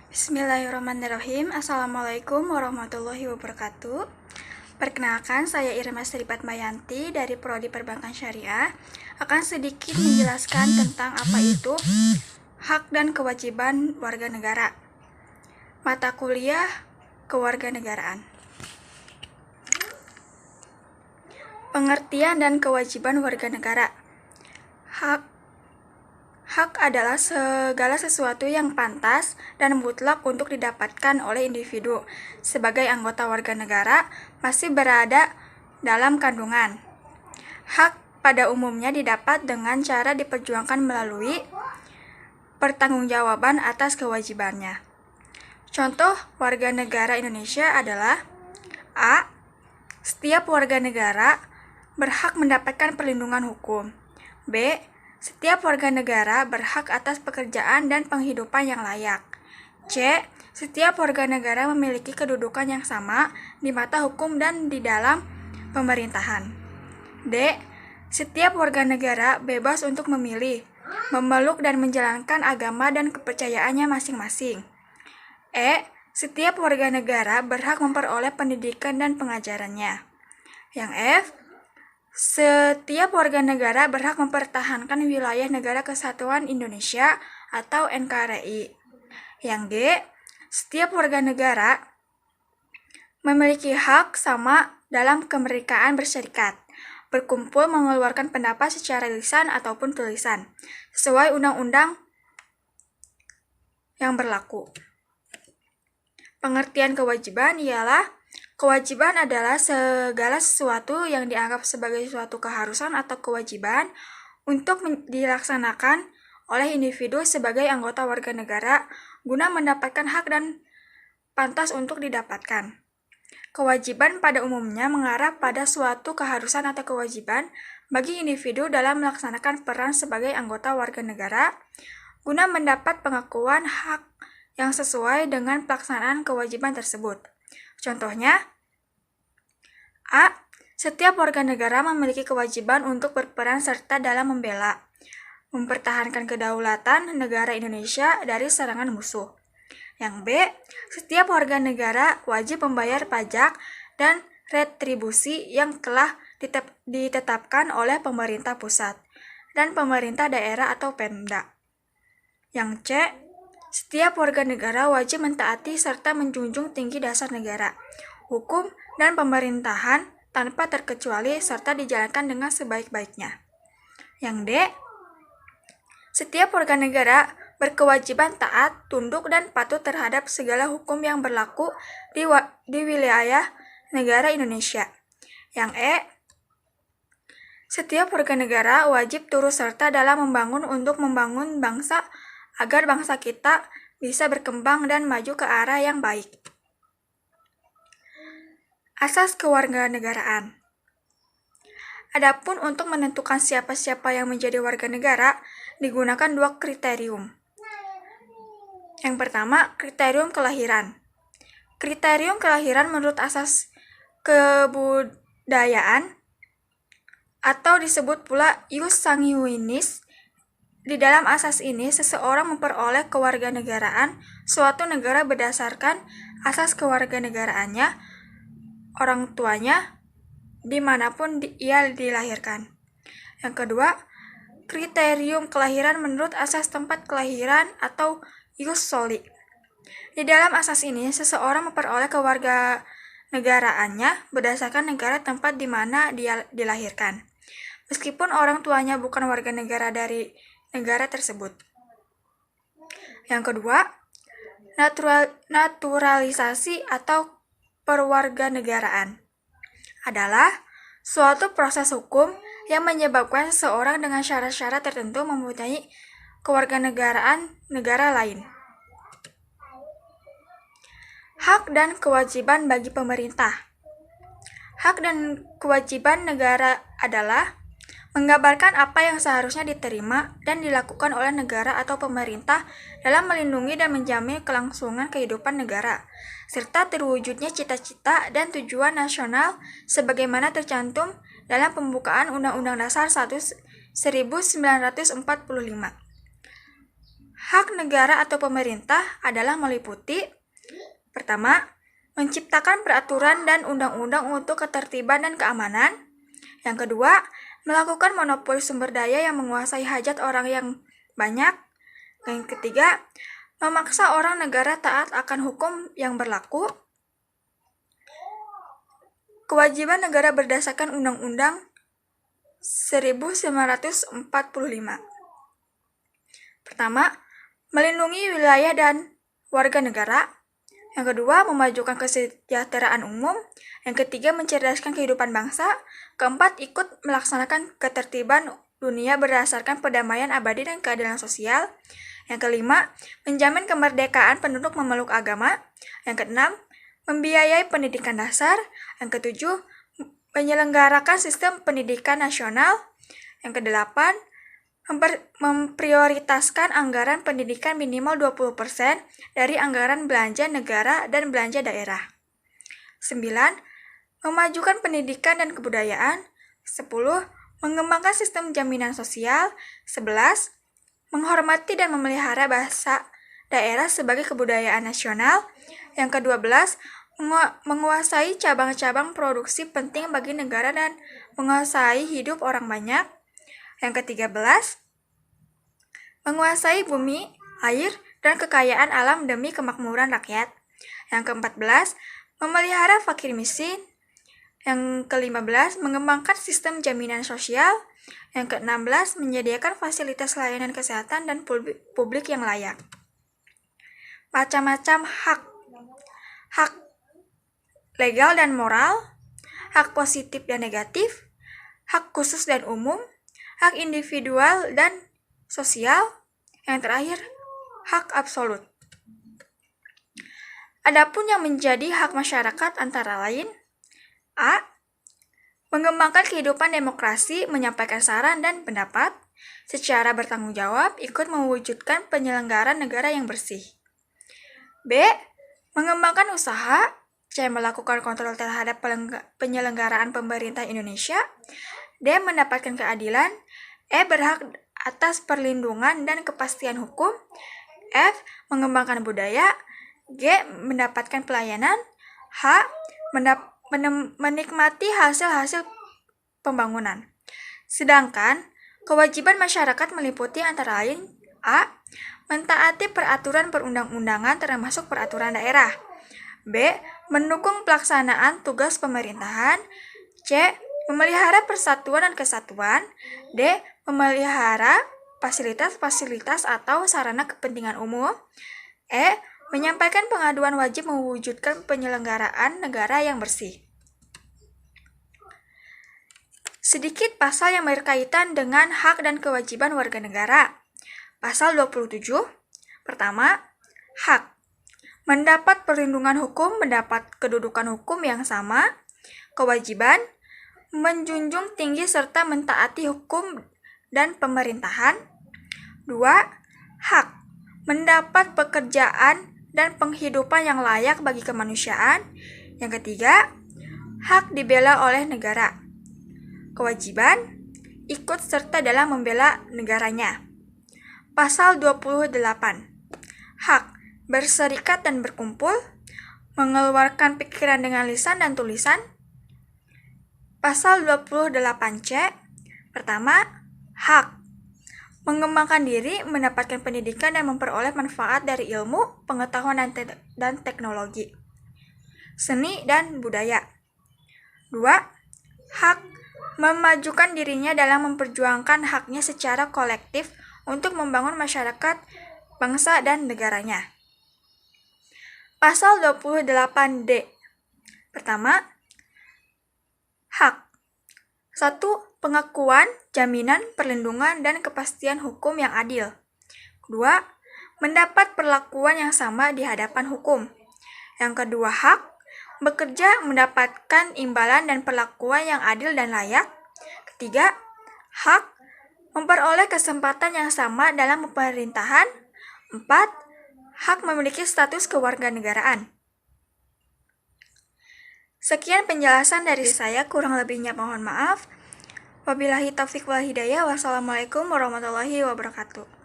Bismillahirrahmanirrahim. Assalamualaikum warahmatullahi wabarakatuh. Perkenalkan, saya Irma Srifatmayanti dari Prodi Perbankan Syariah. Akan sedikit menjelaskan tentang apa itu hak dan kewajiban warga negara. Mata kuliah kewarganegaraan. Pengertian dan kewajiban warga negara. Hak adalah segala sesuatu yang pantas dan mutlak untuk didapatkan oleh individu sebagai anggota warga negara masih berada dalam kandungan. Hak pada umumnya didapat dengan cara diperjuangkan melalui pertanggungjawaban atas kewajibannya. Contoh warga negara Indonesia adalah A. Setiap warga negara berhak mendapatkan perlindungan hukum. B. Setiap warga negara berhak atas pekerjaan dan penghidupan yang layak. C. Setiap warga negara memiliki kedudukan yang sama di mata hukum dan di dalam pemerintahan. D. Setiap warga negara bebas untuk memilih, memeluk dan menjalankan agama dan kepercayaannya masing-masing. E. Setiap warga negara berhak memperoleh pendidikan dan pengajarannya. Yang F. Setiap warga negara berhak mempertahankan wilayah Negara Kesatuan Indonesia atau NKRI. Yang G. Setiap warga negara memiliki hak sama dalam kemerdekaan berserikat, berkumpul, mengeluarkan pendapat secara lisan ataupun tulisan, sesuai undang-undang yang berlaku. Pengertian kewajiban ialah kewajiban adalah segala sesuatu yang dianggap sebagai suatu keharusan atau kewajiban untuk dilaksanakan oleh individu sebagai anggota warga negara guna mendapatkan hak dan pantas untuk didapatkan. Kewajiban pada umumnya mengarah pada suatu keharusan atau kewajiban bagi individu dalam melaksanakan peran sebagai anggota warga negara guna mendapat pengakuan hak yang sesuai dengan pelaksanaan kewajiban tersebut. Contohnya, A. Setiap warga negara memiliki kewajiban untuk berperan serta dalam membela, mempertahankan kedaulatan negara Indonesia dari serangan musuh. Yang B. Setiap warga negara wajib membayar pajak dan retribusi yang telah ditetapkan oleh pemerintah pusat dan pemerintah daerah atau Pemda. Yang C. Setiap warga negara wajib mentaati serta menjunjung tinggi dasar negara, hukum, dan pemerintahan tanpa terkecuali serta dijalankan dengan sebaik-baiknya. Yang D. Setiap warga negara berkewajiban taat, tunduk, dan patuh terhadap segala hukum yang berlaku di wilayah negara Indonesia. Yang E. Setiap warga negara wajib turut serta dalam untuk membangun bangsa agar bangsa kita bisa berkembang dan maju ke arah yang baik. Asas kewarganegaraan. Adapun untuk menentukan siapa-siapa yang menjadi warga negara, digunakan dua kriterium. Yang pertama, kriterium kelahiran. Kriterium kelahiran menurut asas kebudayaan atau disebut pula ius sanguinis. Di dalam asas ini, seseorang memperoleh kewarganegaraan suatu negara berdasarkan asas kewarganegaraannya, orang tuanya, dimanapun ia dilahirkan. Yang kedua, kriterium kelahiran menurut asas tempat kelahiran atau ius soli. Di dalam asas ini, seseorang memperoleh kewarganegaraannya berdasarkan negara tempat di mana dia dilahirkan, meskipun orang tuanya bukan warga negara dari negara tersebut. Yang kedua, naturalisasi atau perwarganegaraan adalah suatu proses hukum yang menyebabkan seseorang dengan syarat-syarat tertentu mempunyai kewarganegaraan negara lain. Hak dan kewajiban bagi pemerintah. Hak dan kewajiban negara adalah menggambarkan apa yang seharusnya diterima dan dilakukan oleh negara atau pemerintah dalam melindungi dan menjamin kelangsungan kehidupan negara, serta terwujudnya cita-cita dan tujuan nasional sebagaimana tercantum dalam pembukaan Undang-Undang Dasar 1945. Hak negara atau pemerintah adalah meliputi: pertama, menciptakan peraturan dan undang-undang untuk ketertiban dan keamanan. Yang kedua, melakukan monopoli sumber daya yang menguasai hajat orang yang banyak. Yang ketiga, memaksa orang negara taat akan hukum yang berlaku. Kewajiban negara berdasarkan Undang-Undang 1945. Pertama, melindungi wilayah dan warga negara. Yang kedua, memajukan kesejahteraan umum. Yang ketiga, mencerdaskan kehidupan bangsa. Keempat, ikut melaksanakan ketertiban dunia berdasarkan perdamaian abadi dan keadilan sosial. Yang kelima, menjamin kemerdekaan penduduk memeluk agama. Yang keenam, membiayai pendidikan dasar. Yang ketujuh, menyelenggarakan sistem pendidikan nasional. Yang kedelapan, memprioritaskan anggaran pendidikan minimal 20% dari anggaran belanja negara dan belanja daerah. 9. Memajukan pendidikan dan kebudayaan. 10. Mengembangkan sistem jaminan sosial. 11. Menghormati dan memelihara bahasa daerah sebagai kebudayaan nasional. Yang ke-12, menguasai cabang-cabang produksi penting bagi negara dan menguasai hidup orang banyak. Yang ke-13, menguasai bumi, air, dan kekayaan alam demi kemakmuran rakyat. Yang ke-14, memelihara fakir miskin. Yang ke-15, mengembangkan sistem jaminan sosial. Yang ke-16, menyediakan fasilitas layanan kesehatan dan publik yang layak. Macam-macam hak. Hak legal dan moral, hak positif dan negatif, hak khusus dan umum, hak individual dan sosial, yang terakhir, hak absolut. Adapun yang menjadi hak masyarakat antara lain: A. Mengembangkan kehidupan demokrasi, menyampaikan saran dan pendapat, secara bertanggung jawab, ikut mewujudkan penyelenggaraan negara yang bersih. B. Mengembangkan usaha, C. Melakukan kontrol terhadap penyelenggaraan pemerintah Indonesia. D. Mendapatkan keadilan. E. Berhak atas perlindungan dan kepastian hukum. F. Mengembangkan budaya. G. Mendapatkan pelayanan. H. Menikmati hasil-hasil pembangunan. Sedangkan kewajiban masyarakat meliputi antara lain: A. Mentaati peraturan perundang-undangan termasuk peraturan daerah. B. Mendukung pelaksanaan tugas pemerintahan. C. Memelihara persatuan dan kesatuan. D. Memelihara fasilitas-fasilitas atau sarana kepentingan umum. E. Menyampaikan pengaduan wajib mewujudkan penyelenggaraan negara yang bersih. Sedikit pasal yang berkaitan dengan hak dan kewajiban warga negara. Pasal 27. Pertama, hak. Mendapat perlindungan hukum, mendapat kedudukan hukum yang sama. Kewajiban, menjunjung tinggi serta mentaati hukum dan pemerintahan. 2. Hak. Mendapat pekerjaan dan penghidupan yang layak bagi kemanusiaan. Yang ketiga, hak dibela oleh negara. Kewajiban, ikut serta dalam membela negaranya. Pasal 28. Hak. Berserikat dan berkumpul, mengeluarkan pikiran dengan lisan dan tulisan. Pasal 28C. Pertama, hak. Mengembangkan diri, mendapatkan pendidikan dan memperoleh manfaat dari ilmu, pengetahuan dan teknologi, seni dan budaya. 2. Hak. Memajukan dirinya dalam memperjuangkan haknya secara kolektif untuk membangun masyarakat, bangsa, dan negaranya. Pasal 28D. Pertama, hak. 1. Pengakuan, jaminan, perlindungan, dan kepastian hukum yang adil. 2. Mendapat perlakuan yang sama di hadapan hukum. Yang kedua, hak. Bekerja, mendapatkan imbalan dan perlakuan yang adil dan layak. Ketiga, hak. Memperoleh kesempatan yang sama dalam pemerintahan. 4. Hak memiliki status kewarganegaraan. Sekian penjelasan dari saya, kurang lebihnya mohon maaf. Wabillahi taufiq wal hidayah. Wassalamualaikum warahmatullahi wabarakatuh.